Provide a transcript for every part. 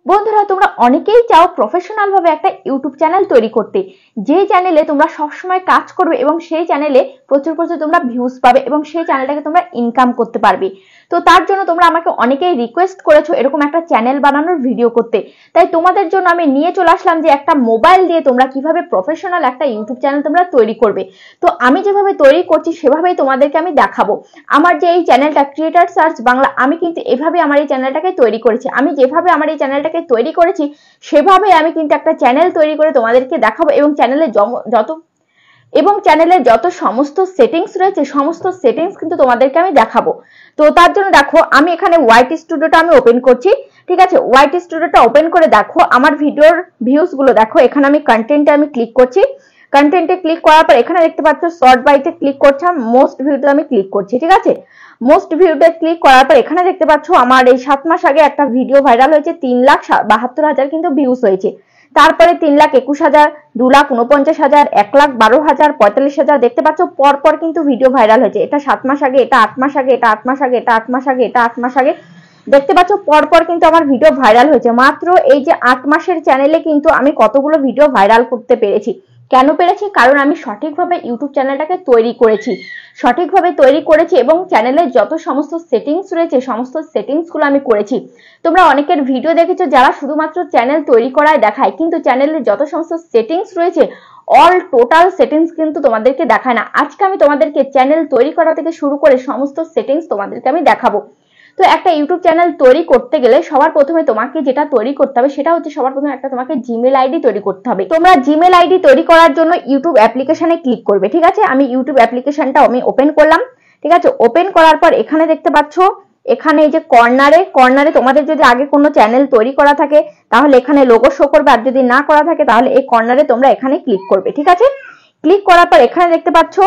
বন্ধুরা তোমরা অনেকেই চাও প্রফেশনাল ভাবে একটা ইউটিউব চ্যানেল তৈরি করতে, যে চ্যানেলে তোমরা সবসময় কাজ করবে এবং সেই চ্যানেলে প্রচুর তোমরা ভিউজ পাবে এবং সেই চ্যানেলটাকে তোমরা ইনকাম করতে পারবে। তো তার জন্য তোমরা আমাকে অনেকেই রিকোয়েস্ট করেছো এরকম একটা চ্যানেল বানানোর ভিডিও করতে, তাই তোমাদের জন্য আমি নিয়ে চলে আসলাম যে একটা মোবাইল দিয়ে তোমরা কিভাবে প্রফেশনাল একটা ইউটিউব চ্যানেল তোমরা তৈরি করবে। তো আমি যেভাবে তৈরি করছি সেভাবেই তোমাদেরকে আমি দেখাবো। আমার যে এই চ্যানেলটা ক্রিয়েটর সার্চ বাংলা, আমি কিন্তু এভাবে আমার এই চ্যানেলটাকে তৈরি করেছি। আমি যেভাবে আমার এই চ্যানেলটাকে তৈরি করেছি সেভাবে আমি কিন্তু একটা চ্যানেল তৈরি করে তোমাদেরকে দেখাবো এবং চ্যানেলের যত সমস্ত সেটিংস রয়েছে সমস্ত সেটিংস কিন্তু তোমাদেরকে আমি দেখাবো। তো তার জন্য দেখো আমি এখানে ওয়াইটি স্টুডিওটা আমি ওপেন করছি, ঠিক আছে। ওয়াইটি স্টুডিওটা ওপেন করে দেখো আমার ভিডিওর ভিউজ গুলো দেখো। এখানে আমি কন্টেন্টে আমি ক্লিক করছি, কন্টেন্টে ক্লিক করার পর এখানে দেখতে পাচ্ছ শর্ট বাইতে ক্লিক করছি, মোস্ট ভিউতে আমি ক্লিক করছি, ঠিক আছে। মোস্ট ভিউতে ক্লিক করার পর এখানে দেখতে পাচ্ছ আমার এই 7 মাস আগে একটা ভিডিও ভাইরাল হয়েছে, 3,72,000 কিন্তু ভিউজ হয়েছে। তারপরে 3,21,000, 2,49,000, 1,12,000, 45,000 দেখতে পাচ্ছ পরপর কিন্তু ভিডিও ভাইরাল হয়েছে। এটা 7 মাস আগে, এটা 8 মাস আগে, এটা 8 মাস আগে, এটা 8 মাস আগে, এটা 8 মাস আগে, দেখতে পাচ্ছ পরপর কিন্তু আমার ভিডিও ভাইরাল হয়েছে। মাত্র এই যে 8 মাসের চ্যানেলে কিন্তু আমি কতগুলো ভিডিও ভাইরাল করতে পেরেছি। কেন পেরেছি? কারণ আমি সঠিকভাবে ইউটিউব চ্যানেলটাকে তৈরি করেছি এবং চ্যানেলের যত সমস্ত সেটিংস রয়েছে সমস্ত সেটিংস গুলো আমি করেছি। তোমরা অনেকের ভিডিও দেখেছো যারা শুধুমাত্র চ্যানেল তৈরি করায় দেখায়, কিন্তু চ্যানেলের যত সমস্ত সেটিংস রয়েছে অল টোটাল সেটিংস কিন্তু তোমাদেরকে দেখায় না। আজকে আমি তোমাদেরকে চ্যানেল তৈরি করা থেকে শুরু করে সমস্ত সেটিংস তোমাদেরকে আমি দেখাবো। তো একটা ইউটিউব চ্যানেল তৈরি করতে গেলে সবার প্রথমে তোমাকে যেটা তৈরি করতে হবে সেটা হচ্ছে সবার প্রথমে একটা তোমাকে জিমেল আইডি তৈরি করতে হবে। তোমরা জিমেল আইডি তৈরি করার জন্য ইউটিউব অ্যাপ্লিকেশনে ক্লিক করবে, ঠিক আছে। আমি ইউটিউব অ্যাপ্লিকেশনটা আমি ওপেন করলাম, ঠিক আছে। ওপেন করার পর এখানে দেখতে পাচ্ছ এখানে এই যে কর্নারে তোমাদের যদি আগে কোনো চ্যানেল তৈরি করা থাকে তাহলে এখানে লোগো শো করবে, আর যদি না করা থাকে তাহলে এই কর্নারে তোমরা এখানে ক্লিক করবে, ঠিক আছে। ক্লিক করার পর এখানে দেখতে পাচ্ছ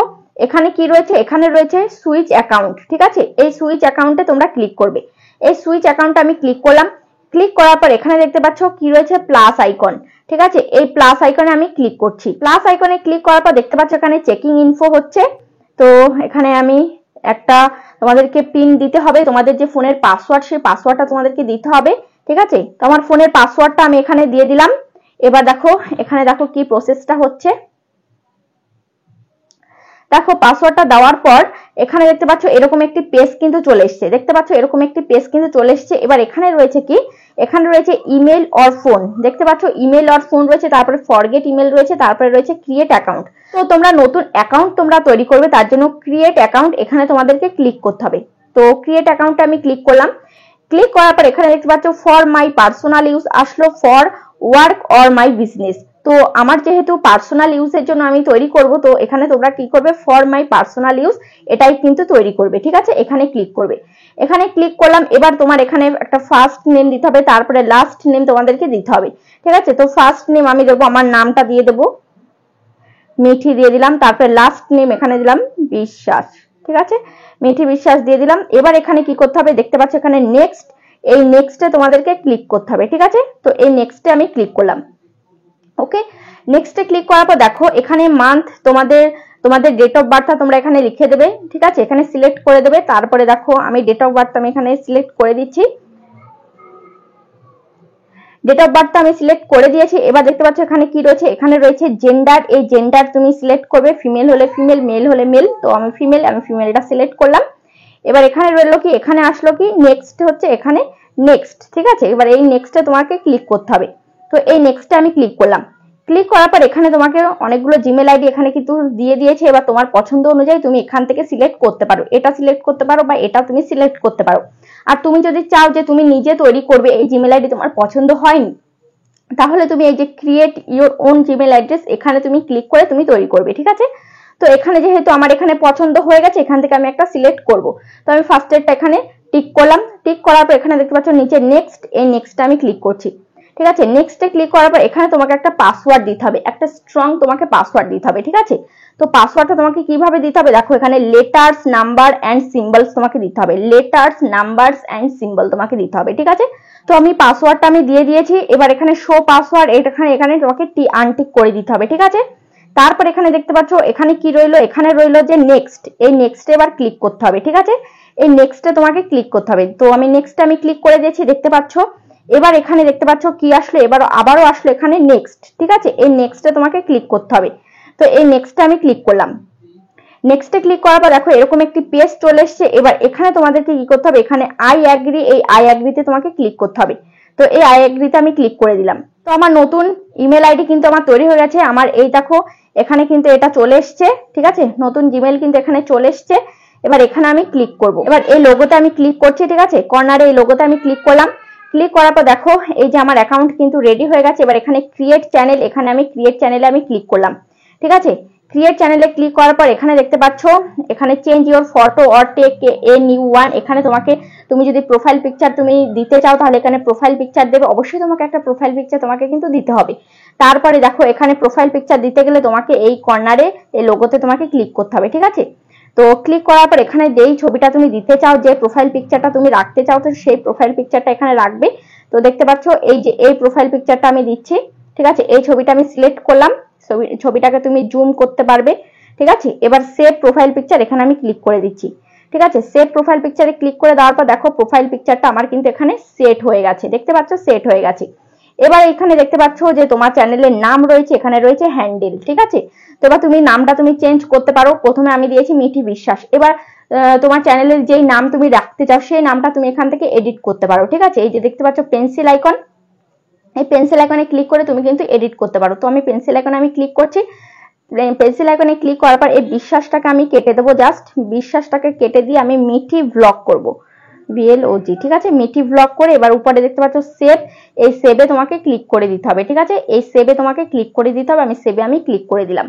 এখানে কি রয়েছে, এখানে রয়েছে সুইচ অ্যাকাউন্ট, ঠিক আছে। এই সুইচ অ্যাকাউন্টে তোমরা ক্লিক করবে। এই সুইচ অ্যাকাউন্টে আমি ক্লিক করলাম। ক্লিক করার পর এখানে দেখতে পাচ্ছ কি রয়েছে, প্লাস আইকন, ঠিক আছে। এই প্লাস আইকনে আমি ক্লিক করছি। প্লাস আইকনে ক্লিক করার পর দেখতে পাচ্ছ এখানে চেকিং ইনফো হচ্ছে। তো এখানে আমি একটা তোমাদেরকে পিন দিতে হবে, তোমাদের যে ফোনের পাসওয়ার্ড সেই পাসওয়ার্ডটা তোমাদেরকে দিতে হবে, ঠিক আছে। তো আমার ফোনের পাসওয়ার্ডটা আমি এখানে দিয়ে দিলাম। এবার দেখো এখানে দেখো কি প্রসেসটা হচ্ছে। দেখো পাসওয়ার্ডটা দেওয়ার পর এখানে দেখতে পাচ্ছ এরকম একটি পেজ কিন্তু চলে এসেছে, দেখতে পাচ্ছ এরকম একটি পেজ কিন্তু চলে এসেছে। এবার এখানে রয়েছে কি, এখানে রয়েছে ইমেল অর ফোন, দেখতে পাচ্ছ ইমেল অর ফোন রয়েছে, তারপরে ফরগেট ইমেল রয়েছে, তারপরে রয়েছে ক্রিয়েট অ্যাকাউন্ট। তো তোমরা নতুন অ্যাকাউন্ট তোমরা তৈরি করবে, তার জন্য ক্রিয়েট অ্যাকাউন্ট এখানে তোমাদেরকে ক্লিক করতে হবে। তো ক্রিয়েট অ্যাকাউন্টে আমি ক্লিক করলাম। ক্লিক করার পর এখানে দেখতে পাচ্ছ ফর মাই পার্সোনাল ইউজ আসলো, for work or my business. তো আমার যেহেতু পার্সোনাল ইউজের জন্য আমি তৈরি করব, তো এখানে তোমরা কি করবে, ফর মাই পার্সোনাল ইউজ এটাই কিন্তু তৈরি করবে, ঠিক আছে। এখানে ক্লিক করবে। এখানে ক্লিক করলাম। এবার তোমার এখানে একটা ফার্স্ট নেম দিতে হবে, তারপরে লাস্ট নেম তোমাদেরকে দিতে হবে, ঠিক আছে। তো ফার্স্ট নেম আমি দেবো, আমার নামটা দিয়ে দেবো, মিঠি দিয়ে দিলাম। তারপরে লাস্ট নেম এখানে দিলাম বিশ্বাস, ঠিক আছে, মিঠি বিশ্বাস দিয়ে দিলাম। এবার এখানে কি করতে হবে, দেখতে পাচ্ছ এখানে নেক্সট, এই নেক্সটে তোমাদেরকে ক্লিক করতে হবে, ঠিক আছে। তো এই নেক্সটে আমি ক্লিক করলাম। ওকে, নেক্সটে ক্লিক করার পর দেখো এখানে মান্থ তোমাদের ডেট অফ বার্থটা তোমরা এখানে লিখে দেবে, ঠিক আছে। এখানে সিলেক্ট করে দেবে। তারপরে দেখো আমি ডেট অফ বার্থটা আমি এখানে সিলেক্ট করে দিচ্ছি, ডেট অফ বার্থটা আমি সিলেক্ট করে দিয়েছি। এবার দেখতে পাচ্ছ এখানে কি রয়েছে, এখানে রয়েছে জেন্ডার, এই জেন্ডার তুমি সিলেক্ট করবে, ফিমেল হলে ফিমেল, মেল হলে মেল। তো আমি ফিমেলটা সিলেক্ট করলাম। এবার এখানে রইলো কি, এখানে আসলো কি নেক্সট হচ্ছে, এখানে নেক্সট, ঠিক আছে। এবার এই নেক্সটে তোমাকে ক্লিক করতে হবে। তো এই নেক্সটে আমি ক্লিক করলাম। ক্লিক করার পর এখানে তোমাকে অনেকগুলো জিমেল আইডি এখানে কিন্তু দিয়ে দিয়েছে। এবার তোমার পছন্দ অনুযায়ী তুমি এখান থেকে সিলেক্ট করতে পারো, এটা সিলেক্ট করতে পারো বা এটা তুমি সিলেক্ট করতে পারো। আর তুমি যদি চাও যে তুমি নিজে তৈরি করবে, এই জিমেল আইডি তোমার পছন্দ হয়নি, তাহলে তুমি এই যে create your own Gmail address এখানে তুমি ক্লিক করে তুমি তৈরি করবে, ঠিক আছে। তো এখানে যেহেতু আমার এখানে পছন্দ হয়ে গেছে, এখান থেকে আমি একটা সিলেক্ট করব। তো আমি ফার্স্টেরটা এখানে টিক করলাম। টিক করার পর এখানে দেখতে পাচ্ছ নিচে নেক্সট, এই নেক্সটে আমি ক্লিক করছি, ঠিক আছে। নেক্সটে ক্লিক করার পর এখানে তোমাকে একটা পাসওয়ার্ড দিতে হবে, একটা স্ট্রং তোমাকে পাসওয়ার্ড দিতে হবে, ঠিক আছে। তো পাসওয়ার্ডটা তোমাকে কিভাবে দিতে হবে দেখো, এখানে লেটার্স নাম্বার অ্যান্ড সিম্বলস তোমাকে দিতে হবে, লেটার্স নাম্বারস অ্যান্ড সিম্বল তোমাকে দিতে হবে, ঠিক আছে। তো আমি পাসওয়ার্ডটা আমি দিয়ে দিয়েছি। এবার এখানে শো পাসওয়ার্ড এখানে তোমাকে আনটিক করে দিতে হবে, ঠিক আছে। তারপর এখানে দেখতে পাচ্ছ এখানে কি রইলো, এখানে রইলো যে নেক্সট, এই নেক্সটে এবার ক্লিক করতে হবে, ঠিক আছে। এই নেক্সটে তোমাকে ক্লিক করতে হবে। তো আমি নেক্সটে আমি ক্লিক করে দিয়েছি, দেখতে পাচ্ছ এবার এখানে দেখতে পাচ্ছ কি আসলো, এবার আবারও আসলো এখানে নেক্সট। ঠিক আছে, এই নেক্সটে তোমাকে ক্লিক করতে হবে। তো এই নেক্সটে আমি ক্লিক করলাম। নেক্সটে ক্লিক করার পর দেখো এরকম একটি পেজ চলে এসছে। এবার এখানে তোমাদেরকে কি করতে হবে, এখানে আই অ্যাগ্রি, এই আই অ্যাগ্রিতে তোমাকে ক্লিক করতে হবে। তো এই আই অ্যাগ্রিতে আমি ক্লিক করে দিলাম। তো আমার নতুন ইমেল আইডি কিন্তু আমার তৈরি হয়ে গেছে। আমার এই দেখো এখানে কিন্তু এটা চলে এসছে। ঠিক আছে, নতুন জিমেল কিন্তু এখানে চলে এসছে। এবার এখানে আমি ক্লিক করব। এবার এই লোগোতে আমি ক্লিক করছি। ঠিক আছে, কর্নারে এই লোগোতে আমি ক্লিক করলাম। ক্লিক করার পর দেখো এই যে আমার অ্যাকাউন্ট কিন্তু রেডি হয়ে গেছে। এবার এখানে ক্রিয়েট চ্যানেল, এখানে আমি ক্রিয়েট চ্যানেলে আমি ক্লিক করলাম। ঠিক আছে, ক্রিয়েট চ্যানেলে ক্লিক করার পর এখানে দেখতে পাচ্ছ এখানে change your photo or take a new one. এখানে তোমাকে, তুমি যদি প্রোফাইল পিকচার তুমি দিতে চাও তাহলে এখানে প্রোফাইল পিকচার দেবে। অবশ্যই তোমাকে একটা প্রোফাইল পিকচার তোমাকে কিন্তু দিতে হবে। তারপরে দেখো এখানে প্রোফাইল পিকচার দিতে গেলে তোমাকে এই কর্নারে এই লোগোতে তোমাকে ক্লিক করতে হবে। ঠিক আছে, তো ক্লিক করার পর এখানে যেই ছবিটা তুমি দিতে চাও, যে প্রোফাইল পিকচারটা তুমি রাখতে চাও, তো সেই প্রোফাইল পিকচারটা এখানে রাখবে। তো দেখতে পাচ্ছ এই যে এই প্রোফাইল পিকচারটা আমি দিচ্ছি। ঠিক আছে, এই ছবিটা আমি সিলেক্ট করলাম। ছবিটাকে তুমি জুম করতে পারবে। ঠিক আছে, এবার সেভ প্রোফাইল পিকচার এখানে আমি ক্লিক করে দিচ্ছি। ঠিক আছে, সেভ প্রোফাইল পিকচারে ক্লিক করে দেওয়ার পর দেখো প্রোফাইল পিকচারটা আমার কিন্তু এখানে সেট হয়ে গেছে। দেখতে পাচ্ছ সেট হয়ে গেছে। এবার এখানে দেখতে পাচ্ছ যে তোমার চ্যানেলের নাম রয়েছে, এখানে রয়েছে হ্যান্ডেল। ঠিক আছে, তো এবার তুমি নামটা তুমি চেঞ্জ করতে পারো। প্রথমে আমি দিয়েছি মিঠি বিশ্বাস। এবার তোমার চ্যানেলের যেই নাম তুমি রাখতে চাও সেই নামটা তুমি এখান থেকে এডিট করতে পারো। ঠিক আছে, এই যে দেখতে পাচ্ছ পেন্সিল আইকন, এই পেন্সিল আইকনে ক্লিক করে তুমি কিন্তু এডিট করতে পারো। তো আমি পেন্সিল আইকনে আমি ক্লিক করছি। পেন্সিল আইকনে ক্লিক করার পর এই বিশ্বাসটাকে আমি কেটে দেবো। জাস্ট বিশ্বাসটাকে কেটে দিয়ে আমি মিঠি ব্লগ করব, বিএলওজি। ঠিক আছে, মিঠি ব্লগ করে এবার উপরে দেখতে পাচ্ছ সেভ, এই সেভে তোমাকে ক্লিক করে দিতে হবে। ঠিক আছে, এই সেভে তোমাকে ক্লিক করে দিতে হবে। আমি সেভে আমি ক্লিক করে দিলাম।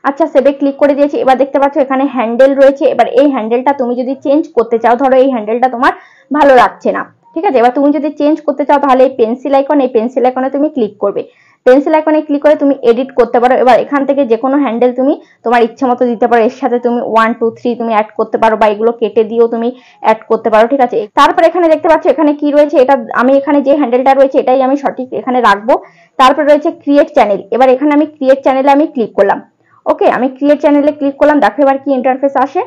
আচ্ছা, সেভে ক্লিক করে দিয়েছি। এবার দেখতে পাচ্ছ এখানে হ্যান্ডেল রয়েছে। এবার এই হ্যান্ডেলটা তুমি যদি চেঞ্জ করতে চাও, ধরো এই হ্যান্ডেলটা তোমার ভালো লাগছে না। ঠিক আছে, এবার তুমি যদি চেঞ্জ করতে চাও তাহলে এই পেন্সিল আইকন, এই পেন্সিল আইকনে তুমি ক্লিক করবে। পেন্সিল আইকনে ক্লিক করে তুমি এডিট করতে পারো। এবার এখান থেকে যে কোনো হ্যান্ডেল তুমি তোমার ইচ্ছা মতো দিতে পারো। এর সাথে তুমি 1 2 3 তুমি অ্যাড করতে পারো, বা এগুলো কেটে দিয়েও তুমি অ্যাড করতে পারো। ঠিক আছে, তারপর এখানে দেখতে পাচ্ছ এখানে কি রয়েছে, এটা আমি এখানে যে হ্যান্ডেলটা রয়েছে এটাই আমি সঠিক এখানে রাখবো। তারপর রয়েছে ক্রিয়েট চ্যানেল। এবার এখানে আমি ক্রিয়েট চ্যানেলে আমি ক্লিক করলাম। ওকে, আমি ক্রিয়েট চ্যানেলে ক্লিক করলাম। দেখো এবার কি ইন্টারফেস আসে।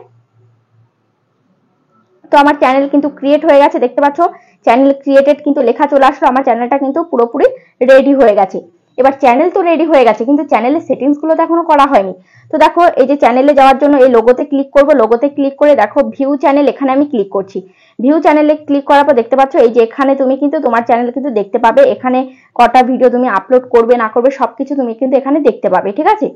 তো আমার চ্যানেল কিন্তু ক্রিয়েট হয়ে গেছে। দেখতে পাচ্ছ চ্যানেল ক্রিয়েটেড কিন্তু লেখা চলে আসলো। আমার চ্যানেলটা কিন্তু পুরোপুরি রেডি হয়ে গেছে। এবার চ্যানেল তো রেডি হয়ে গেছে, কিন্তু চ্যানেলের সেটিংস গুলো তো এখনো করা হয়নি। তো দেখো এই যে চ্যানেলে যাওয়ার জন্য এই লোগোতে ক্লিক করব। লোগোতে ক্লিক করে দেখো ভিউ চ্যানেল, এখানে আমি ক্লিক করছি। ভিউ চ্যানেলে ক্লিক করার পর দেখতে পাচ্ছ এই যে এখানে তুমি কিন্তু তোমার চ্যানেল কিন্তু দেখতে পাবে। এখানে কটা ভিডিও তুমি আপলোড করবে না করবে সবকিছু তুমি কিন্তু এখানে দেখতে পাবে। ঠিক আছে,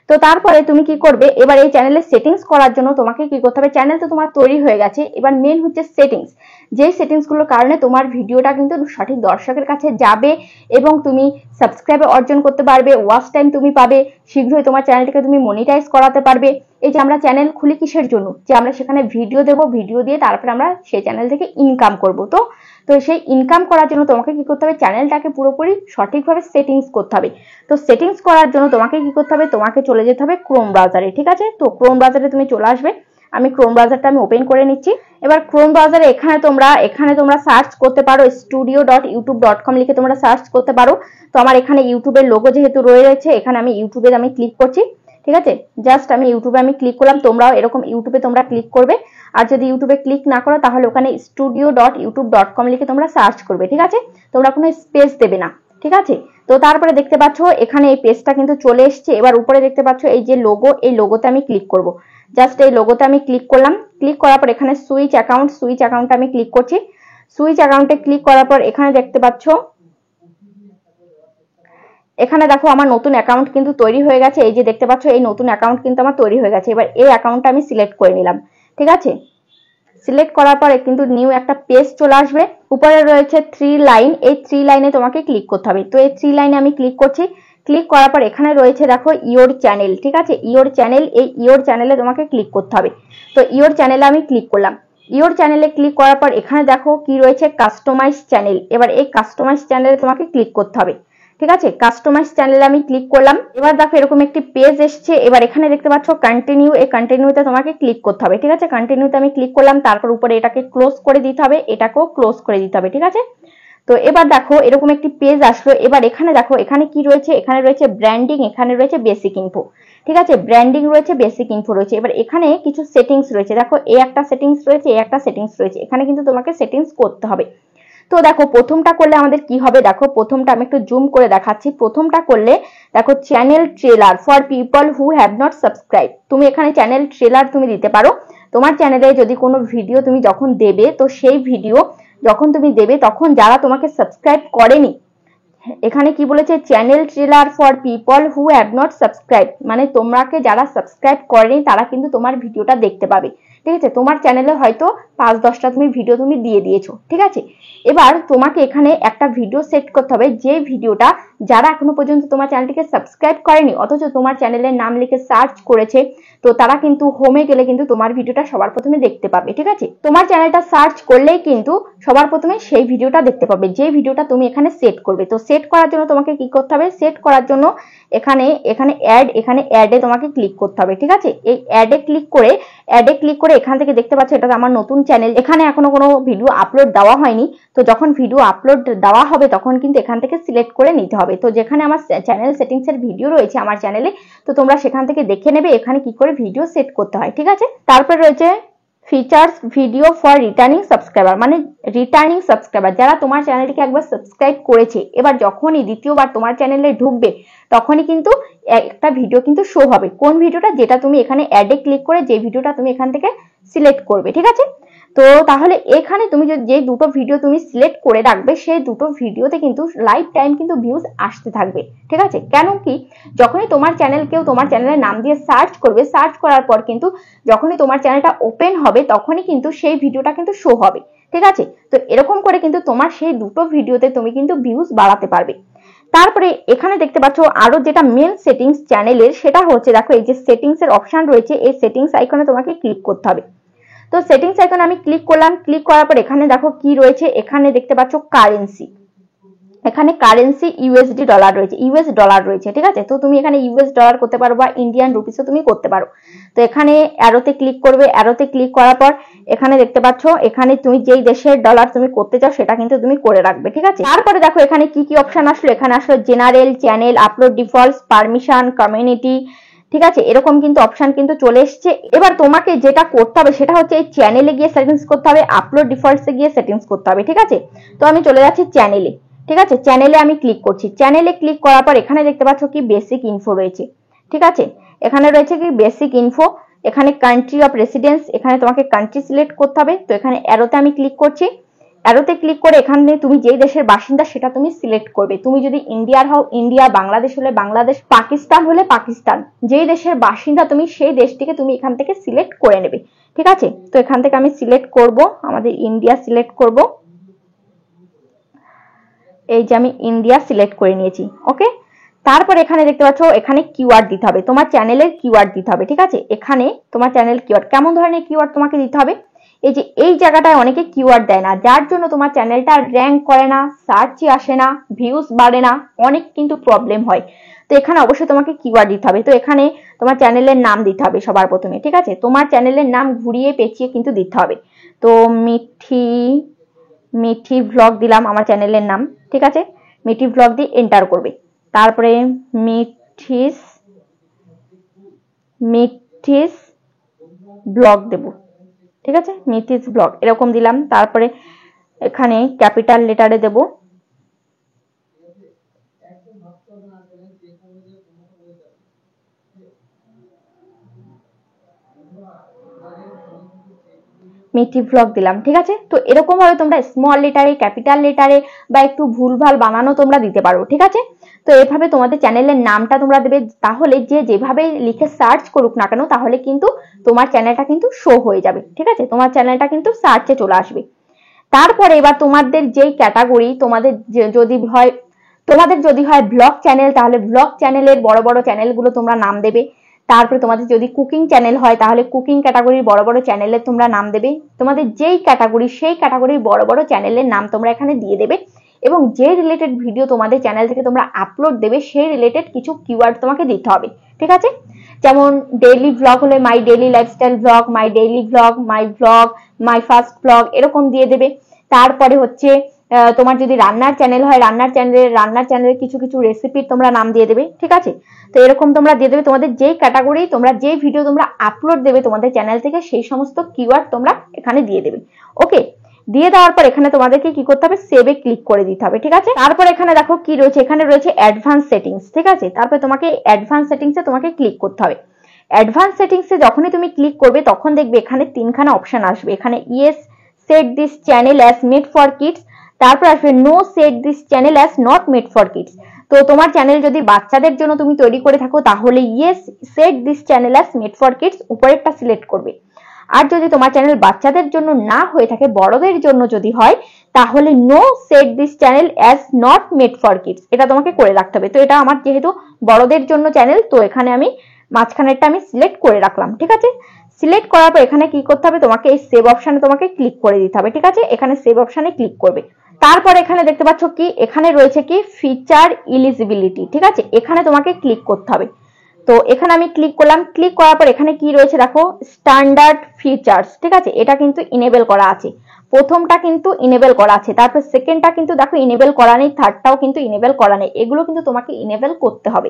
তো তারপরে তুমি কি করবে, এবার এই চ্যানেলের সেটিংস করার জন্য তোমাকে কি করতে হবে, চ্যানেল তো তোমার তৈরি হয়ে গেছে। এবার মেন হচ্ছে সেটিংস। যে সেটিংস গুলোর কারণে তোমার ভিডিওটা কিন্তু সঠিক দর্শকের কাছে যাবে এবং তুমি সাবস্ক্রাইবার অর্জন করতে পারবে, ওয়াচ টাইম তুমি পাবে, শীঘ্রই তোমার চ্যানেলটিকে তুমি মনিটাইজ করাতে পারবে। এই যে আমরা চ্যানেল খুলি কিসের জন্য, যে আমরা সেখানে ভিডিও দেব, ভিডিও দিয়ে তারপরে আমরা সেই চ্যানেল থেকে ইনকাম করব। তো সেই ইনকাম করার জন্য তোমাকে কি করতে হবে, চ্যানেলটাকে পুরোপুরি সঠিকভাবে সেটিংস করতে হবে। তো সেটিংস করার জন্য তোমাকে কি করতে হবে, তোমাকে চলে যেতে হবে ক্রোম ব্রাউজারে। ঠিক আছে, তো ক্রোম ব্রাউজারে তুমি চলে আসবে। আমি ক্রোম ব্রাউজারটা আমি ওপেন করে নিচ্ছি। এবার ক্রোম ব্রাউজারে এখানে তোমরা সার্চ করতে পারো studio.youtube.com লিখে তোমরা সার্চ করতে পারো। তো আমার এখানে ইউটিউবের লোগো যেহেতু রয়েছে, এখানে আমি ইউটিউবে আমি ক্লিক করছি। ঠিক আছে, জাস্ট আমি ইউটিউবে আমি ক্লিক করলাম। তোমরাও এরকম ইউটিউবে তোমরা ক্লিক করবে। আর যদি ইউটিউবে ক্লিক না করো তাহলে ওখানে studio.youtube.com লিখে তোমরা সার্চ করবে। ঠিক আছে, তোমরা কোনো স্পেস দেবে না। ঠিক আছে, তো তারপরে দেখতে পাচ্ছ এখানে এই পেজটা কিন্তু চলে এসছে। এবার উপরে দেখতে পাচ্ছ এই যে লোগো, এই লোগোতে আমি ক্লিক করব। জাস্ট এই লোগোতে আমি ক্লিক করলাম। ক্লিক করার পর এখানে সুইচ অ্যাকাউন্টে আমি ক্লিক করছি। সুইচ অ্যাকাউন্টে ক্লিক করার পর এখানে দেখতে পাচ্ছ, এখানে দেখো আমার নতুন অ্যাকাউন্ট কিন্তু তৈরি হয়ে গেছে। এই যে দেখতে পাচ্ছ এই নতুন অ্যাকাউন্ট কিন্তু আমার তৈরি হয়ে গেছে। এবার এই অ্যাকাউন্টটা আমি সিলেক্ট করে নিলাম। ঠিক আছে, সিলেক্ট করার পরে কিন্তু নিউ একটা পেজ চলে আসবে। উপরে রয়েছে 3 লাইন, এই 3 লাইনে তোমাকে ক্লিক করতে হবে। তো এই 3 লাইনে আমি ক্লিক করছি। ক্লিক করার পর এখানে রয়েছে দেখো ইওর চ্যানেল। ঠিক আছে, ইওর চ্যানেল, এই ইওর চ্যানেলে তোমাকে ক্লিক করতে হবে। তো ইওর চ্যানেলে আমি ক্লিক করলাম। ইওর চ্যানেলে ক্লিক করার পর এখানে দেখো কি রয়েছে, কাস্টমাইজ চ্যানেল। এবার এই কাস্টমাইজ চ্যানেলে তোমাকে ক্লিক করতে হবে। ঠিক আছে, কাস্টমাইজ চ্যানেলে আমি ক্লিক করলাম। এবার দেখো এরকম একটি পেজ এসছে। এবার এখানে দেখতে পাচ্ছ কন্টিনিউ, এই কন্টিনিউতে তোমাকে ক্লিক করতে হবে। ঠিক আছে, কন্টিনিউতে আমি ক্লিক করলাম। তারপর উপরে এটাকে ক্লোজ করে দিতে হবে, এটাকেও ক্লোজ করে দিতে হবে। ঠিক আছে, তো এবার দেখো এরকম একটি পেজ আসলো। এবার এখানে দেখো এখানে কি রয়েছে, এখানে রয়েছে ব্র্যান্ডিং, এখানে রয়েছে বেসিক ইনফো। ঠিক আছে, ব্র্যান্ডিং রয়েছে, বেসিক ইনফো রয়েছে। এবার এখানে কিছু সেটিংস রয়েছে। দেখো এই একটা সেটিংস রয়েছে, এই একটা সেটিংস রয়েছে। এখানে কিন্তু তোমাকে সেটিংস করতে হবে। তো দেখো প্রথমটা করলে আমাদের কি হবে, দেখো প্রথমটা আমি একটু জুম করে দেখাচ্ছি। প্রথমটা করলে দেখো channel trailer for people who have not subscribe, তুমি এখানে চ্যানেল ট্রেলার তুমি দিতে পারো। তোমার চ্যানেলে যদি কোনো ভিডিও তুমি যখন দেবে, তো সেই ভিডিও যখন তুমি দেবে তখন যারা তোমাকে সাবস্ক্রাইব করেনি, এখানে কি বলেছে, channel trailer for people who have not subscribe, মানে তোমাকে যারা সাবস্ক্রাইব করেনি তারা কিন্তু তোমার ভিডিওটা দেখতে পাবে। ঠিক আছে, তোমার চ্যানেলে হয়তো 5-10টা তুমি ভিডিও তুমি দিয়ে দিয়েছো। ঠিক আছে, এবার তোমাকে এখানে একটা ভিডিও সেট করতে হবে, যে ভিডিওটা যারা এখনো পর্যন্ত তোমার চ্যানেলটিকে সাবস্ক্রাইব করেনি অথচ তোমার চ্যানেলের নাম লিখে সার্চ করেছে, তো তারা কিন্তু হোমে গেলে কিন্তু তোমার ভিডিওটা সবার প্রথমে দেখতে পাবে। ঠিক আছে, তোমার চ্যানেলটা সার্চ করলেই কিন্তু সবার প্রথমে সেই ভিডিওটা দেখতে পাবে, যে ভিডিওটা তুমি এখানে সেট করবে। তো সেট করার জন্য তোমাকে কি করতে হবে, সেট করার জন্য এখানে অ্যাডে তোমাকে ক্লিক করতে হবে। ঠিক আছে, এই অ্যাডে ক্লিক করে এখান থেকে দেখতে পাচ্ছ এটা আমার নতুন চ্যানেল, এখানে এখনো কোনো ভিডিও আপলোড দেওয়া হয়নি। তো যখন ভিডিও আপলোড দেওয়া হবে তখন কিন্তু এখান থেকে সিলেক্ট করে নিতে হবে। তো যেখানে আমার চ্যানেল সেটিংস এর ভিডিও রয়েছে আমার চ্যানেলে, তো তোমরা সেখান থেকে দেখে নেবে এখানে কি করে ভিডিও সেট করতে হয়। ঠিক আছে, তারপর রয়েছে features video for returning subscriber, মানে রিটার্নিং সাবস্ক্রাইবার যারা তোমার চ্যানেলটিকে একবার সাবস্ক্রাইব করেছে, এবার যখনই দ্বিতীয়বার তোমার চ্যানেলে ঢুকবে তখনই কিন্তু একটা ভিডিও কিন্তু শো হবে। কোন ভিডিওটা, যেটা তুমি এখানে অ্যাডে ক্লিক করে যে ভিডিওটা তুমি এখান থেকে সিলেক্ট করবে। ঠিক আছে, তো তাহলে এখানে তুমি যে দুটো ভিডিও তুমি সিলেক্ট করে রাখবে, সেই দুটো ভিডিওতে কিন্তু লাইফ টাইম কিন্তু ভিউজ আসতে থাকবে। ঠিক আছে, কেন কি, যখনই তোমার চ্যানেল কেউ তোমার চ্যানেলের নাম দিয়ে সার্চ করবে, সার্চ করার পর কিন্তু যখনই তোমার চ্যানেলটা ওপেন হবে তখনই কিন্তু সেই ভিডিওটা কিন্তু শো হবে। ঠিক আছে, তো এরকম করে কিন্তু তোমার সেই দুটো ভিডিওতে তুমি কিন্তু ভিউজ বাড়াতে পারবে। তারপরে এখানে দেখতে পাচ্ছ আরো যেটা মেন সেটিংস চ্যানেলের, সেটা হচ্ছে দেখো এই যে সেটিংস এর অপশন রয়েছে, এই সেটিংস আইকনে তোমাকে ক্লিক করতে হবে। তো সেটিংস আইকনে আমি ক্লিক করলাম, ক্লিক করার পর এখানে দেখো কি রয়েছে, এখানে দেখতে পাচ্ছ কারেন্সি, এখানে কারেন্সি ইউএসডি ডলার রয়েছে, ইউএস ডলার রয়েছে। ঠিক আছে, তো তুমি এখানে ইউএস ডলার করতে পারো বা ইন্ডিয়ান রুপিসও তুমি করতে পারো। তো এখানে অ্যারোতে ক্লিক করবে, অ্যারোতে ক্লিক করার পর এখানে দেখতে পাচ্ছ এখানে তুমি যেই দেশের ডলার তুমি করতে চাও সেটা কিন্তু তুমি করে রাখবে। ঠিক আছে, তারপরে দেখো এখানে কি কি অপশন আসলো, এখানে আসলো general, channel, upload defaults, permission, community. ঠিক আছে, এরকম কিন্তু অপশন কিন্তু চলে এসছে। এবার তোমাকে যেটা করতে হবে সেটা হচ্ছে এই চ্যানেলে গিয়ে সেটিংস করতে হবে, আপলোড ডিফল্টসে গিয়ে সেটিংস করতে হবে। ঠিক আছে, তো আমি চলে যাচ্ছি চ্যানেলে। ঠিক আছে, চ্যানেলে আমি ক্লিক করছি, চ্যানেলে ক্লিক করার পর এখানে দেখতে পাচ্ছ কি বেসিক ইনফো রয়েছে। ঠিক আছে, এখানে রয়েছে কি বেসিক ইনফো, এখানে কান্ট্রি অফ রেসিডেন্স, এখানে তোমাকে কান্ট্রি সিলেক্ট করতে হবে। তো এখানে অ্যারোতে আমি ক্লিক করছি, অ্যারোতে ক্লিক করে এখানে তুমি যেই দেশের বাসিন্দা সেটা তুমি সিলেক্ট করবে। তুমি যদি ইন্ডিয়ার হও ইন্ডিয়া, বাংলাদেশ হলে বাংলাদেশ, পাকিস্তান হলে পাকিস্তান, যেই দেশের বাসিন্দা তুমি সেই দেশটিকে তুমি এখান থেকে সিলেক্ট করে নেবে। ঠিক আছে, তো এখান থেকে আমি সিলেক্ট করব, আমাদের ইন্ডিয়া সিলেক্ট করব, এই যে আমি ইন্ডিয়া সিলেক্ট করে নিয়েছি। ওকে, তারপর এখানে দেখতে পাচ্ছ এখানে কিওয়ার্ড দিতে হবে, তোমার চ্যানেলের কিওয়ার্ড দিতে হবে। ঠিক আছে, এখানে তোমার চ্যানেল কিওয়ার্ড, কেমন ধরনের কিওয়ার্ড তোমাকে দিতে হবে, এই যে এই জায়গাটায় অনেকে কিওয়ার্ড দেয় না, যার জন্য তোমার চ্যানেলটা র্যাঙ্ক করে না, সার্চে আসে না, ভিউজ বাড়ে না, অনেক কিন্তু প্রবলেম হয়। তো এখানে অবশ্যই তোমাকে কিওয়ার্ড দিতে হবে। তো এখানে তোমার চ্যানেলের নাম দিতে হবে সবার প্রথমে। ঠিক আছে, তোমার চ্যানেলের নাম ঘুরিয়ে পেঁচিয়ে কিন্তু দিতে হবে। তো মিঠি ভ্লগ দিলাম আমার চ্যানেলের নাম। ঠিক আছে, মিঠি ভ্লগ দিয়ে এন্টার করবে। তারপরে মিঠিস ব্লগ দেব। ঠিক আছে, মিঠিস ব্লগ এরকম দিলাম। তারপরে এখানে ক্যাপিটাল লেটারে দেব, মিঠি ভ্লগ দিলাম। ঠিক আছে, তো এরকম ভাবে তোমরা স্মল লেটারে, ক্যাপিটাল লেটারে বা একটু ভুলভাল বানানো তোমরা দিতে পারো। ঠিক আছে, তো এভাবে তোমাদের চ্যানেলের নামটা তোমরা দেবে, তাহলে যে যেভাবে লিখে সার্চ করুক না কেন তাহলে কিন্তু তোমার চ্যানেলটা কিন্তু শো হয়ে যাবে। ঠিক আছে, তোমার চ্যানেলটা কিন্তু সার্চে চলে আসবে। তারপরে এবার তোমাদের যেই ক্যাটাগরি, তোমাদের যদি হয় ব্লগ চ্যানেল, তাহলে ব্লগ চ্যানেলের বড় বড় চ্যানেলগুলো তোমরা নাম দেবে। তারপরে তোমাদের যদি কুকিং চ্যানেল হয় তাহলে কুকিং ক্যাটাগরির বড় বড় চ্যানেলের তোমরা নাম দেবে। তোমাদের যেই ক্যাটাগরি সেই ক্যাটাগরির বড় বড় চ্যানেলের নাম তোমরা এখানে দিয়ে দেবে, এবং যে রিলেটেড ভিডিও তোমাদের চ্যানেল থেকে তোমরা আপলোড দেবে সেই রিলেটেড কিছু কিওয়ার্ড তোমাকে দিতে হবে। ঠিক আছে, যেমন ডেইলি ব্লগ হলে my daily lifestyle blog, my daily blog, my blog, my first blog এরকম দিয়ে দেবে। তারপরে হচ্ছে তোমার যদি রান্নার চ্যানেল হয় রান্নার চ্যানেলের কিছু কিছু রেসিপির তোমরা নাম দিয়ে দেবে। ঠিক আছে, তো এরকম তোমরা দিয়ে দেবে। তোমাদের যেই ক্যাটাগরি তোমরা যেই ভিডিও তোমরা আপলোড দেবে তোমাদের চ্যানেল থেকে সেই সমস্ত কিওয়ার্ড তোমরা এখানে দিয়ে দেবে। ওকে, দিয়ে দেওয়ার পর এখানে তোমাদেরকে কি করতে হবে, সেভে ক্লিক করে দিতে হবে। ঠিক আছে, তারপর এখানে দেখো কি রয়েছে, এখানে রয়েছে অ্যাডভান্স সেটিংস। ঠিক আছে, তারপরে তোমাকে অ্যাডভান্স সেটিংসে তোমাকে ক্লিক করতে হবে। অ্যাডভান্স সেটিংসে যখনই তুমি ক্লিক করবে তখন দেখবে এখানে তিনখানা অপশন আসবে। এখানে yes set this channel as made for kids, তারপর আসবে no set this channel as not made for kids. তো তোমার চ্যানেল যদি বাচ্চাদের জন্য তুমি তৈরি করে থাকো তাহলে yes set this channel as made for kids উপরেরটা সিলেক্ট করবে। আর যদি তোমার চ্যানেল বাচ্চাদের জন্য না হয়ে থাকে, বড়দের জন্য যদি হয়, তাহলে no set this channel as not made for kids এটা তোমাকে করে রাখতে হবে। তো এটা আমার যেহেতু বড়দের জন্য চ্যানেল, তো এখানে আমি মাঝখানেরটা আমি সিলেক্ট করে রাখলাম। ঠিক আছে, সিলেক্ট করার পর এখানে কি করতে হবে, তোমাকে এই সেভ অপশনে তোমাকে ক্লিক করে দিতে হবে। ঠিক আছে, এখানে সেভ অপশনে ক্লিক করবে। তারপর এখানে দেখতে পাচ্ছ কি, এখানে রয়েছে কি ফিচার এলিজিবিলিটি। ঠিক আছে, এখানে তোমাকে ক্লিক করতে হবে। তো এখানে আমি ক্লিক করলাম। ক্লিক করার পর এখানে কি রয়েছে দেখো, স্ট্যান্ডার্ড ফিচার্স। ঠিক আছে, এটা কিন্তু ইনেবল করা আছে। প্রথমটা কিন্তু ইনেবল করা আছে, তারপর সেকেন্ডটা কিন্তু দেখো ইনেবল করা নেই, থার্ডটাও কিন্তু ইনেবল করা নেই। এগুলো কিন্তু তোমাকে ইনেবল করতে হবে।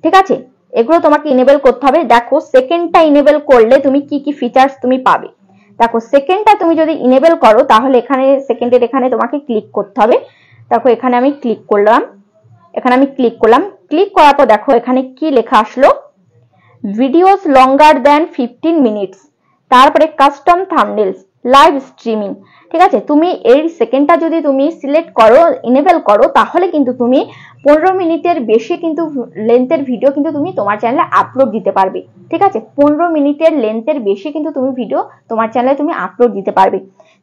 ঠিক আছে, এগুলো তোমাকে ইনেবল করতে হবে। দেখো সেকেন্ডটা ইনেবল করলে তুমি কি কি ফিচার্স তুমি পাবে। দেখো সেকেন্ডটা তুমি যদি ইনেবল করো তাহলে এখানে সেকেন্ডের এখানে তোমাকে ক্লিক করতে হবে। দেখো এখানে আমি ক্লিক করলাম, ক্লিক করার পর দেখো এখানে কি লেখা আসলো, ভিডিওস লঙ্গার দেন 15 মিনিটস, তারপরে কাস্টম থাম্বনেলস, লাইভ স্ট্রিমিং। ঠিক আছে, তুমি এই সেকেন্ডটা যদি তুমি সিলেক্ট করো, ইনেবল করো, তাহলে কিন্তু তুমি 15 মিনিটের বেশি কিন্তু লেন্থের ভিডিও কিন্তু তুমি তোমার চ্যানেলে আপলোড দিতে পারবে। ঠিক আছে, 15 মিনিটের লেন্থের বেশি কিন্তু তুমি ভিডিও তোমার চ্যানেলে তুমি আপলোড দিতে পারবে।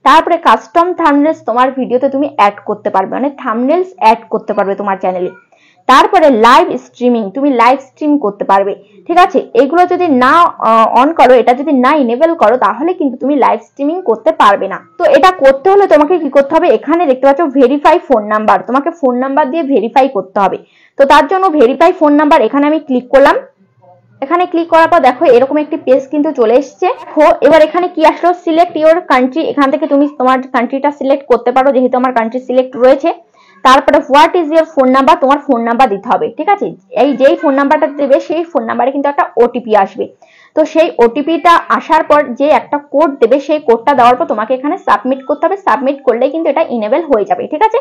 তারপরে কাস্টম থাম্বনেলস তোমার ভিডিওতে তুমি অ্যাড করতে পারবে, মানে থাম্বনেলস অ্যাড করতে পারবে তোমার চ্যানেলে। তারপরে লাইভ স্ট্রিমিং, তুমি লাইভ স্ট্রিম করতে পারবে। ঠিক আছে, এগুলো যদি না অন করো, এটা যদি না ইনেবল করো, তাহলে কিন্তু তুমি লাইভ স্ট্রিমিং করতে পারবে না। তো এটা করতে হলে তোমাকে কি করতে হবে, এখানে দেখতে পাচ্ছ ভেরিফাই ফোন নাম্বার, তোমাকে ফোন নাম্বার দিয়ে ভেরিফাই করতে হবে। তো তার জন্য ভেরিফাই ফোন নাম্বার এখানে আমি ক্লিক করলাম। এখানে ক্লিক করার পর দেখো এরকম একটি পেজ কিন্তু চলে এসেছে। দেখো এবার এখানে কি আসলো, সিলেক্ট ইওর কান্ট্রি, এখান থেকে তুমি তোমার কান্ট্রিটা সিলেক্ট করতে পারো, যেহেতু আমার কান্ট্রি সিলেক্ট রয়েছে। তারপরে what is your phone number, তোমার ফোন নাম্বার দিতে হবে। ঠিক আছে, এই যেই ফোন নাম্বারটা দেবে সেই ফোন নাম্বারে কিন্তু একটা ওটিপি আসবে। তো সেই ওটিপিটা আসার পর যে একটা কোড দেবে, সেই কোডটা দেওয়ার পর তোমাকে এখানে সাবমিট করতে হবে। সাবমিট করলেই কিন্তু এটা ইনেবল হয়ে যাবে। ঠিক আছে,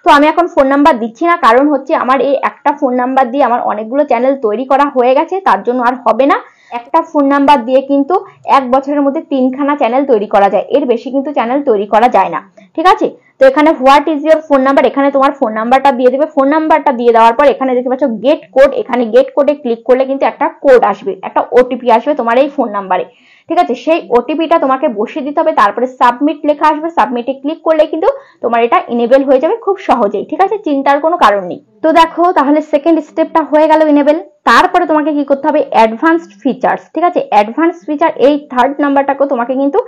তো আমি এখন ফোন নাম্বার দিচ্ছি না, কারণ হচ্ছে আমার এই একটা ফোন নাম্বার দিয়ে আমার অনেকগুলো চ্যানেল তৈরি করা হয়ে গেছে, তার জন্য আর হবে না। একটা ফোন নাম্বার দিয়ে কিন্তু 1 বছরের মধ্যে 3খানা চ্যানেল তৈরি করা যায়, এর বেশি কিন্তু চ্যানেল তৈরি করা যায় না। ঠিক আছে, তো এখানে what is your phone number, এখানে তোমার ফোন নাম্বারটা দিয়ে দেবে। ফোন নাম্বারটা দিয়ে দেওয়ার পর এখানে দেখতে পাচ্ছ গেট কোড, এখানে গেট কোডে ক্লিক করলে কিন্তু একটা কোড আসবে, একটা ওটিপি আসবে তোমার এই ফোন নাম্বারে। ঠিক আছে, সেই ওটিপিটা তোমাকে বসিয়ে দিতে হবে। তারপরে সাবমিট লেখা আসবে, সাবমিটে ক্লিক করলে কিন্তু তোমার এটা ইনেবল হয়ে যাবে খুব সহজেই। ঠিক আছে, চিন্তার কোনো কারণ নেই। তো দেখো তাহলে সেকেন্ড স্টেপটা হয়ে গেল ইনেবল। তারপরে তোমাকে কি করতে হবে, অ্যাডভান্সড ফিচার্স। ঠিক আছে, অ্যাডভান্স ফিচার এই থার্ড নাম্বারটাকে তোমাকে কিন্তু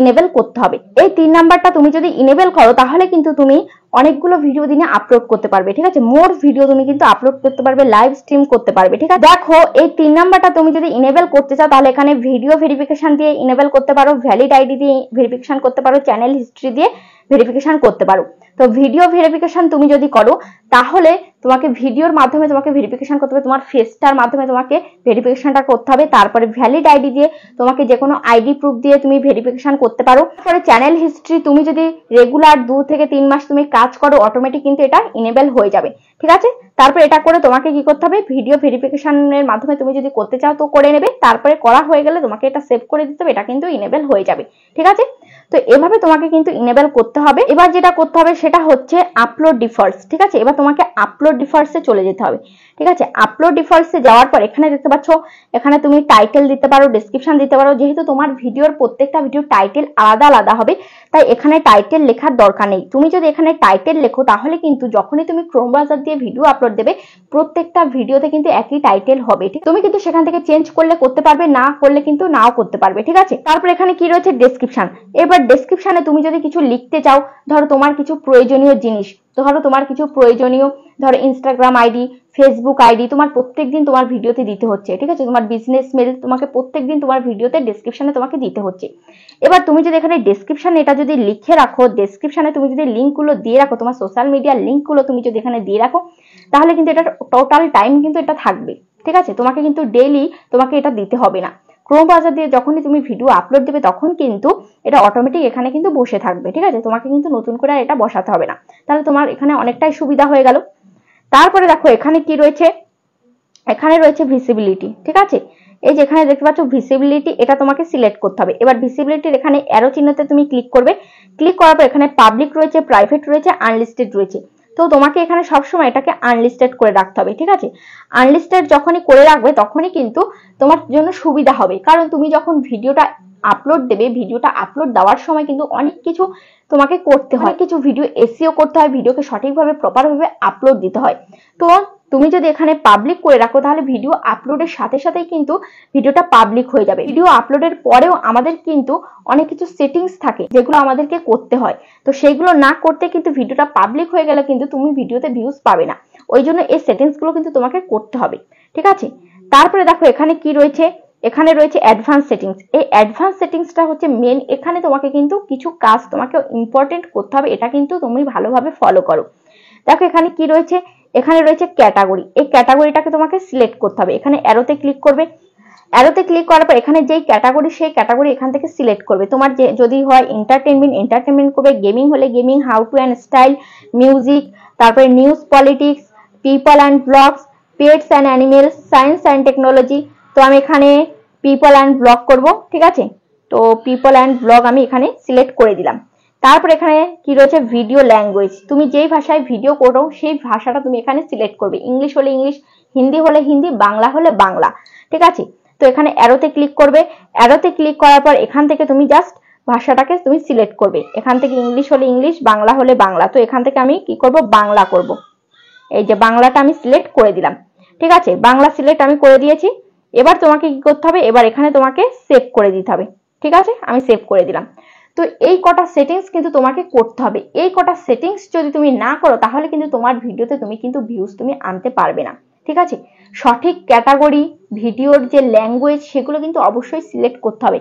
ইনেবল করতে হবে। এই 3 নাম্বারটা তুমি যদি ইনেবল করো তাহলে কিন্তু তুমি অনেকগুলো ভিডিও দিনে আপলোড করতে পারবে। ঠিক আছে, মোর ভিডিও তুমি কিন্তু আপলোড করতে পারবে, লাইভ স্ট্রিম করতে পারবে। ঠিক আছে, দেখো এই 3 নাম্বারটা তুমি যদি ইনেবল করতে চাও তাহলে এখানে ভিডিও ভেরিফিকেশন দিয়ে ইনেবল করতে পারো, ভ্যালিড আইডি দিয়ে ভেরিফিকেশন করতে পারো, চ্যানেল হিস্ট্রি দিয়ে ভেরিফিকেশন করতে পারো। তো ভিডিও ভেরিফিকেশন তুমি যদি করো তাহলে তোমাকে ভিডিওর মাধ্যমে তোমাকে ভেরিফিকেশন করতে হবে, তোমার ফেসটার মাধ্যমে তোমাকে ভেরিফিকেশনটা করতে হবে। তারপরে ভ্যালিড আইডি দিয়ে তোমাকে যে কোনো আইডি প্রুফ দিয়ে তুমি ভেরিফিকেশন করতে পারো। তারপরে চ্যানেল হিস্ট্রি তুমি যদি রেগুলার 2 থেকে 3 মাস তুমি কাজ করো, অটোমেটিক কিন্তু এটা ইনেবল হয়ে যাবে। ঠিক আছে, তারপরে এটা করে তোমাকে কি করতে হবে, ভিডিও ভেরিফিকেশনের মাধ্যমে তুমি যদি করতে চাও তো করে নেবে। তারপরে করা হয়ে গেলে তোমাকে এটা সেভ করে দিতে হবে, এটা কিন্তু ইনেবল হয়ে যাবে। ঠিক আছে, তো এভাবে তোমাকে কিন্তু ইনেবল করতে হবে। এবার যেটা করতে হবে সেটা হচ্ছে আপলোড ডিফল্টস। ঠিক আছে, এবার তোমাকে আপলোড ডিফল্টসে চলে যেতে হবে। ঠিক আছে, আপলোড ডিফল্টসে যাওয়ার পর এখানে দেখতে পাচ্ছ, এখানে তুমি টাইটেল দিতে পারো, ডেসক্রিপশন দিতে পারো। যেহেতু তোমার ভিডিওর প্রত্যেকটা ভিডিও টাইটেল আলাদা আলাদা হবে, তাই এখানে টাইটেল লেখার দরকার নেই। তুমি যদি এখানে টাইটেল লেখো তাহলে কিন্তু যখনই তুমি ক্রোম ব্রাউজার দিয়ে ভিডিও আপলোড দেবে, প্রত্যেকটা ভিডিওতে কিন্তু একই টাইটেল হবে। ঠিক, তুমি কিন্তু সেখান থেকে চেঞ্জ করলে করতে পারবে, না করলে কিন্তু নাও করতে পারবে। ঠিক আছে, তারপর এখানে কি রয়েছে, ডেসক্রিপশন। এবার ডেসক্রিপশনে তুমি যদি কিছু লিখতে চাও, ধরো তোমার কিছু প্রয়োজনীয় জিনিস, ধরো তোমার কিছু প্রয়োজনীয়, ধরো ইনস্টাগ্রাম আইডি, ফেসবুক আইডি তোমার প্রত্যেকদিন তোমার ভিডিওতে দিতে হচ্ছে। ঠিক আছে, তোমার বিজনেস মেল তোমাকে প্রত্যেকদিন তোমার ভিডিওতে ডেসক্রিপশনে তোমাকে দিতে হচ্ছে। এবার তুমি যদি এখানে ডেসক্রিপশনে এটা যদি লিখে রাখো, ডেসক্রিপশনে তুমি যদি লিঙ্কগুলো দিয়ে রাখো, তোমার সোশ্যাল মিডিয়ার লিঙ্কগুলো তুমি যদি এখানে দিয়ে রাখো, তাহলে কিন্তু এটা টোটাল টাইম কিন্তু এটা থাকবে। ঠিক আছে, তোমাকে কিন্তু ডেইলি তোমাকে এটা দিতে হবে না, ক্রোম ব্রাউজার দিয়ে যখনই তুমি ভিডিও আপলোড দেবে তখন কিন্তু এটা অটোমেটিক এখানে কিন্তু বসে থাকবে, ঠিক আছে? তোমাকে কিন্তু নতুন করে এটা বসাতে হবে না, তাহলে তোমার এখানে অনেকটাই সুবিধা হয়ে গেল। তারপরে দেখো এখানে কি রয়েছে, এখানে রয়েছে ভিজিবিলিটি, ঠিক আছে? এই যে এখানে দেখতে পাচ্ছ ভিজিবিলিটি, এটা তোমাকে সিলেক্ট করতে হবে। এবার ভিজিবিলিটির এখানে অ্যারো চিহ্নতে তুমি ক্লিক করবে, ক্লিক করার পর এখানে পাবলিক রয়েছে, প্রাইভেট রয়েছে, আনলিস্টেড রয়েছে। তো তোমাকে এখানে সবসময় এটাকে আনলিস্টেড করে রাখতে হবে, ঠিক আছে? আনলিস্টেড যখনই করে রাখবে তখনই কিন্তু তোমার জন্য সুবিধা হবে, কারণ তুমি যখন ভিডিওটা আপলোড দেবে, ভিডিওটা আপলোড দেওয়ার সময় কিন্তু অনেক কিছু তোমাকে করতে হয়, কিছু ভিডিও এসইও করতে হয়, ভিডিওকে সঠিকভাবে প্রপারভাবে আপলোড দিতে হয়। তো তুমি যদি এখানে পাবলিক করে রাখো তাহলে ভিডিও আপলোডের সাথে সাথেই কিন্তু ভিডিওটা পাবলিক হয়ে যাবে। ভিডিও আপলোডের পরেও আমাদের কিন্তু অনেক কিছু সেটিংস থাকে যেগুলো আমাদেরকে করতে হয়, তো সেইগুলো না করতে কিন্তু ভিডিওটা পাবলিক হয়ে গেলে কিন্তু তুমি ভিডিওতে ভিউজ পাবে না। ওই জন্য এই সেটিংস গুলো কিন্তু তোমাকে করতে হবে, ঠিক আছে? তারপরে দেখো এখানে কি রয়েছে, এখানে রয়েছে অ্যাডভান্স সেটিংস। এই অ্যাডভান্স সেটিংসটা হচ্ছে মেন, এখানে তোমাকে কিন্তু কিছু কাজ তোমাকে ইম্পর্টেন্ট করতে হবে, এটা কিন্তু তুমি ভালোভাবে ফলো করো। দেখো এখানে কি রয়েছে, এখানে রয়েছে ক্যাটাগরি। এই ক্যাটাগরিটাকে তোমাকে সিলেক্ট করতে হবে, এখানে অ্যারোতে ক্লিক করবে, অ্যারোতে ক্লিক করার পর এখানে যেই ক্যাটাগরি সেই ক্যাটাগরি এখান থেকে সিলেক্ট করবে। তোমার যে যদি হয় এন্টারটেনমেন্ট করবে, গেমিং হলে gaming, how to and style, music, তারপরে news, politics, people and blogs, pets and animals, science and technology. তো আমি এখানে পিপল অ্যান্ড ব্লগ করব, ঠিক আছে? তো পিপল অ্যান্ড ব্লগ আমি এখানে সিলেক্ট করে দিলাম। তারপর এখানে কি রয়েছে ভিডিও ল্যাঙ্গুয়েজ, তুমি যেই ভাষায় ভিডিও করো সেই ভাষাটা তুমি এখানে সিলেক্ট করবে, ইংলিশ হলে ইংলিশ, হিন্দি হলে হিন্দি, বাংলা হলে বাংলা, ঠিক আছে? তো এখানে অ্যারোতে ক্লিক করবে, অ্যারোতে ক্লিক করার পর এখান থেকে তুমি জাস্ট ভাষাটাকে তুমি সিলেক্ট করবে, এখান থেকে ইংলিশ হলে ইংলিশ, বাংলা হলে বাংলা। তো এখান থেকে আমি কি করব, বাংলা করব। এই যে বাংলাটা আমি সিলেক্ট করে দিলাম, ঠিক আছে? বাংলা সিলেক্ট আমি করে দিয়েছি। এবার তোমাকে কি করতে হবে, এবার এখানে তোমাকে সেভ করে দিতে হবে, ঠিক আছে? আমি সেভ করে দিলাম। তো এই কটা সেটিংস কিন্তু তোমাকে করতে হবে। এই কটা সেটিংস যদি তুমি না করো তাহলে কিন্তু তোমার ভিডিওতে তুমি কিন্তু ভিউজ তুমি আনতে পারবে না, ঠিক আছে? সঠিক ক্যাটাগরি, ভিডিওর যে ল্যাঙ্গুয়েজ সেগুলো কিন্তু অবশ্যই সিলেক্ট করতে হবে,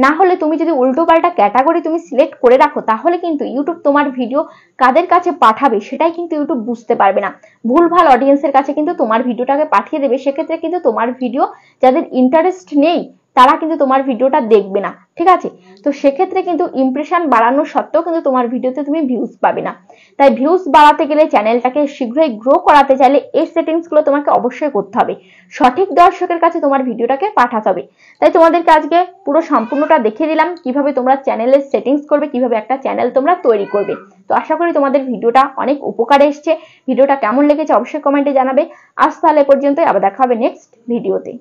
না হলে তুমি যদি উল্টোপাল্টা ক্যাটাগরি তুমি সিলেক্ট করে রাখো তাহলে কিন্তু ইউটিউব তোমার ভিডিও কাদের কাছে পাঠাবে সেটাই কিন্তু ইউটিউব বুঝতে পারবে না, ভুলভাল অডিয়েন্সের কাছে কিন্তু তোমার ভিডিওটাকে পাঠিয়ে দেবে। সেক্ষেত্রে কিন্তু তোমার ভিডিও যাদের ইন্টারেস্ট নেই তারা কিন্তু তোমার ভিডিওটা দেখবে না, ঠিক আছে? তো সেক্ষেত্রে কিন্তু ইমপ্রেশন বাড়ানোর সত্ত্বেও কিন্তু তোমার ভিডিওতে তুমি ভিউজ পাবে না। তাই ভিউজ বাড়াতে গেলে, চ্যানেলটাকে শীঘ্রই গ্রো করাতে চাইলে এই সেটিংস গুলো তোমাকে অবশ্যই করতে হবে, সঠিক দর্শকের কাছে তোমার ভিডিওটাকে পাঠাতে হবে। তাই তোমাদেরকে আজকে পুরো সম্পূর্ণটা দেখিয়ে দিলাম কিভাবে তোমরা চ্যানেলের সেটিংস করবে, কিভাবে একটা চ্যানেল তোমরা তৈরি করবে। তো আশা করি তোমাদের ভিডিওটা অনেক উপকারে এসছে। ভিডিওটা কেমন লেগেছে অবশ্যই কমেন্টে জানাবে। আজ তাহলে পর্যন্ত, আবার দেখা হবে নেক্সট ভিডিওতে।